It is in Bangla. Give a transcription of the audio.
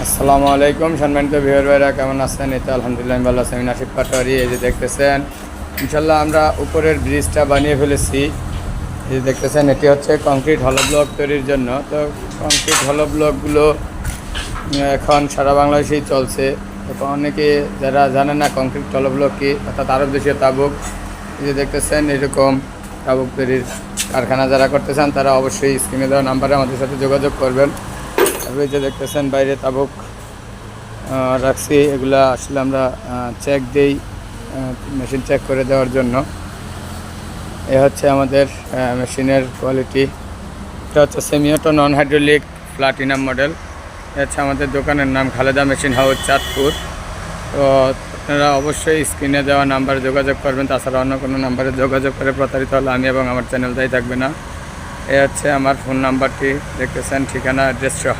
আসসালামু আলাইকুম সম্মানিত ভিউয়ার ভাইরা, কেমন আছেন? এই তো আলহামদুলিল্লাহ আমি ভালো আছি। আমি নাসিব পাটোয়ারি। এই যে দেখতেছেন, ইনশাল্লাহ আমরা উপরের ব্রিজটা বানিয়ে ফেলেছি। এই যে দেখতেছেন, এটি হচ্ছে কংক্রিট হলো ব্লক তৈরির জন্য। তো কংক্রিট হলো ব্লকগুলো এখন সারা বাংলাদেশেই চলছে। এখন অনেকে যারা জানেন না কংক্রিট হলো ব্লক কি, অর্থাৎ আরব দেশীয় তাবুক। এই যে দেখতেছেন, এরকম তাবুক তৈরির কারখানা যারা করতেছেন তারা অবশ্যই স্ক্রিনে দেওয়া নাম্বারে আমাদের সাথে যোগাযোগ করবেন। এই যে দেখতেছেন বাইরে তাবুক রাখছি, এগুলা আসলে আমরা চেক দেই, মেশিন চেক করে দেওয়ার জন্য। এ হচ্ছে আমাদের মেশিনের কোয়ালিটি। এটা হচ্ছে সেমি অটো নন হাইড্রোলিক প্লাটিনাম মডেল। এ হচ্ছে আমাদের দোকানের নাম খালেদা মেশিন হাউস, চাঁদপুর। তো আপনারা অবশ্যই স্ক্রিনে দেওয়া নাম্বারে যোগাযোগ করবেন, তাছাড়া অন্য কোনো নাম্বারে যোগাযোগ করে প্রতারিত হলে আমি এবং আমার চ্যানেল দায়ী থাকবে না। এ হচ্ছে আমার ফোন নাম্বারটি, দেখতেছেন ঠিকানা অ্যাড্রেস সহ।